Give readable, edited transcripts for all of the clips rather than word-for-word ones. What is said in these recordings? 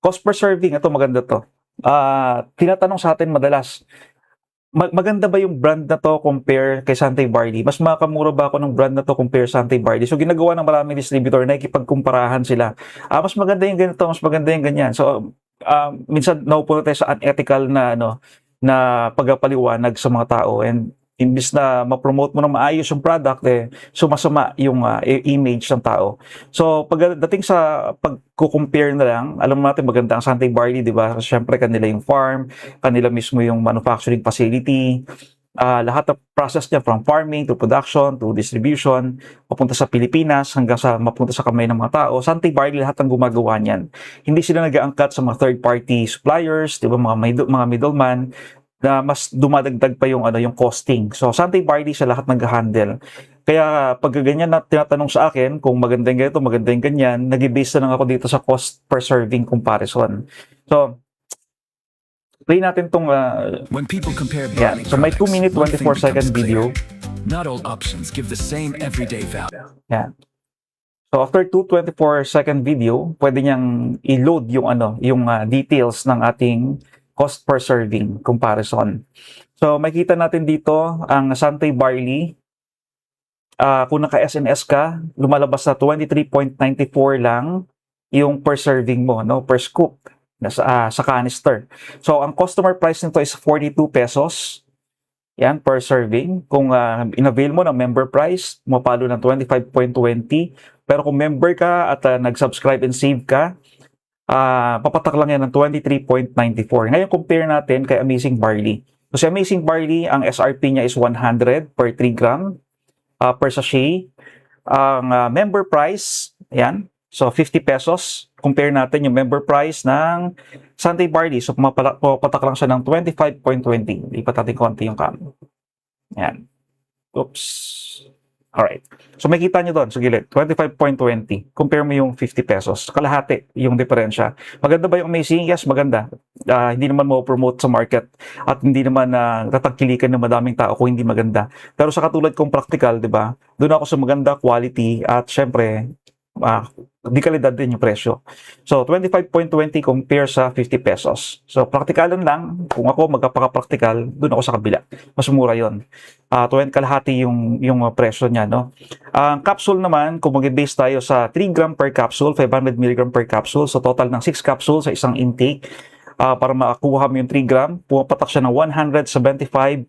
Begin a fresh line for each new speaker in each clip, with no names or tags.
Cost per serving, ito maganda to. Tinatanong sa atin madalas, maganda ba yung brand na to compare kay Santay Barley? Mas makamura ba ako ng brand na to compare sa Santay Barley? So ginagawa ng maraming distributor na ikipagkumparahan sila. Mas maganda yung ganito, mas maganda yung ganyan. So minsan naupunta tayo sa unethical na na pagpapaliwanag sa mga tao, and imbis na ma-promote mo na maayos yung product, sumasama yung image ng tao. So pagdating sa pagko-compare na lang, alam natin maganda ang Santay Barley, di ba? Siyempre kanila yung farm, kanila mismo yung manufacturing facility, lahat ng process niya from farming to production to distribution, papunta sa Pilipinas hanggang sa mapunta sa kamay ng mga tao. Santay Barley lahat ang gumagawa niyan. Hindi sila nag-aangkat sa mga third party suppliers, di ba, mga middleman, na mas dumadagdag pa yung yung costing. So Santay Barley sa lahat nag-handle. Kaya pag ganyan na tinatanong sa akin kung maganda yung ganito, maganda yung ganyan, nag-base na lang ako dito sa cost per serving comparison. So play natin tong
When people compare
yeah.
barley
So may 2 minute
products,
24
one thing
second
becomes
video.
clear. Not all options give the same everyday value.
Yeah. So after 2 24 second video, pwede niyang i-load yung yung details ng ating cost per serving comparison. So makita natin dito ang Santay Barley. Kung naka-SNS ka, lumalabas na 23.94 lang yung per serving mo, no, per scoop sa canister. So ang customer price nito is 42 pesos. Yan, per serving. Kung in-avail mo ng member price, mapalo ng 25.20. Pero kung member ka at nag-subscribe and save ka, papatak lang yan ng 23.94. Ngayon, compare natin kay Amazing Barley. So, si Amazing Barley, ang SRP niya is 100 per 3 gram per sachet. Ang member price, yan, so 50 pesos. Compare natin yung member price ng Santay Barley. So, pumapatak lang siya ng 25.20. Lipat natin konti yung cam. Yan. Oops. Alright. So, makikita nyo doon sa gilid, 25.20. Compare mo yung 50 pesos. Kalahati yung diferensya. Maganda ba yung Amazing? Yes, maganda. Hindi naman mo promote sa market at hindi naman tatagkilikan ng madaming tao kung hindi maganda. Pero sa katulad kong practical, di ba? Doon ako sa maganda quality at syempre, di kalidad din yung presyo. So, 25.20 compare sa 50 pesos. So, praktikalan lang. Kung ako magkapaka-practical, doon ako sa kabila. Mas mura yun. 20 kalahati yung presyo niya, no? Ang capsule naman, kung mag-base tayo sa 3 gram per capsule, 500 mg per capsule, so total ng 6 capsules sa isang intake, para makakuha mo yung 3 gram, pumapatak siya ng 175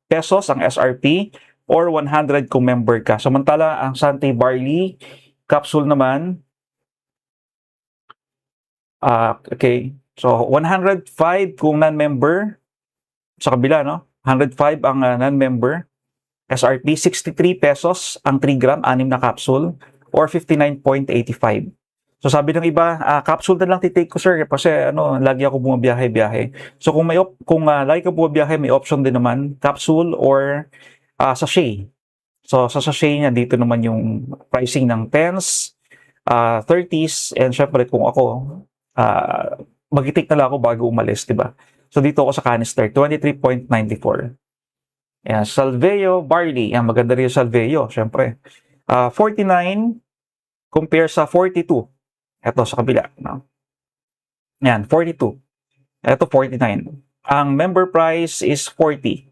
pesos ang SRP or 100 kung member ka. Samantala, ang Santay Barley capsule naman, okay, so 105 kung non-member, sa kabila, no? 105 ang non-member, SRP, 63 pesos ang 3 gram, 6 na capsule, or 59.85. So sabi ng iba, capsule na lang titake ko, sir, kasi lagi ako bumabiyahe-biyahe. So kung lagi ka bumabiyahe, may option din naman, capsule or sachet. So sa sachet niya, dito naman yung pricing ng 10s, 30s, and syempre kung ako, mag-take na lang ako bago umalis, diba? So dito ako sa canister, 23.94. Yan, Salveo Barley. Yan, maganda rin yung Salveo, syempre. 49 compare sa 42. Ito sa kabila, no? Yan, 42. Ito 49. Ang member price is 40.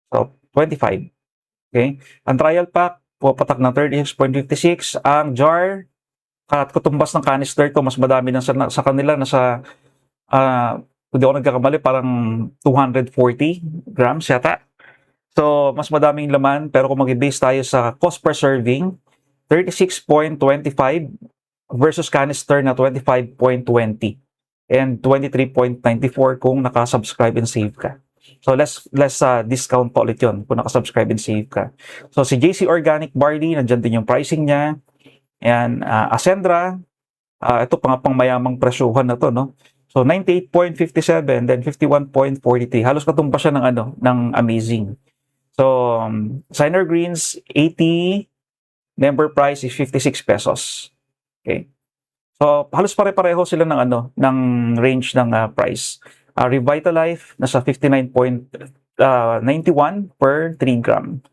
So, 25. Okay? Ang trial pack, pupatak ng 36.56. Ang jar, katumbas ng canister to, mas madami sa kanila, nasa, hindi ako nagkakamali, parang 240 grams yata. So, mas madaming laman, pero kung mag-base tayo sa cost per serving, 36.25 versus canister na 25.20 and 23.94 kung naka-subscribe and save ka. So, less discount pa ulit yun kung naka-subscribe and save ka. So, si JC Organic Barley, nandyan din yung pricing niya. Ayan, Ascendra, ito pang mayamang presyuhan na to, no? So, 98.57, then 51.43. Halos katumpa siya ng Amazing. So, Signer Greens, 80, member price is 56 pesos. Okay. So, halos pare-pareho sila ng range ng price. Revitalife, nasa 59.91 per 3 gram.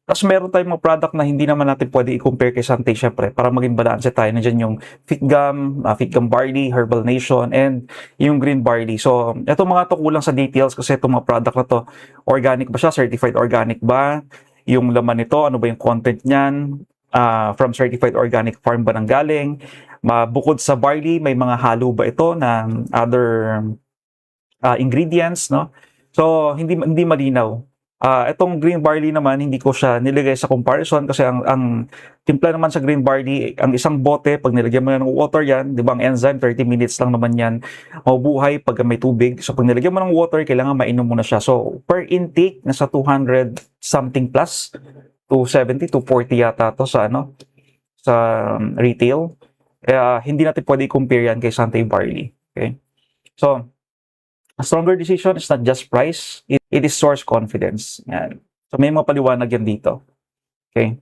Tapos meron tayong mga product na hindi naman natin pwede i-compare kay Sante, syempre, para maging balanse tayo. Nandiyan yung Fitgum Barley, Herbal Nation, and yung Green Barley. So, itong mga to kulang sa details kasi itong mga product na to, organic ba siya? Certified organic ba? Yung laman nito, ano ba yung content niyan? From certified organic farm ba nang galing? Bukod sa barley, may mga halo ba ito ng other ingredients, no? So, hindi malinaw. Itong green barley naman, hindi ko siya nilagay sa comparison kasi ang timpla naman sa green barley, ang isang bote, pag nilagyan mo na ng water yan, di ba ang enzyme, 30 minutes lang naman yan, mabubuhay pag may tubig. So, pag nilagyan mo ng water, kailangan mainom mo na siya. So, per intake, nasa 200 something plus, 270, 240 yata to sa sa retail. Kaya hindi natin pwede i-compare yan kay Sante Barley. Okay? So, a stronger decision is not just price, it is source confidence. Yan. So may mga paliwanag yan dito. Okay?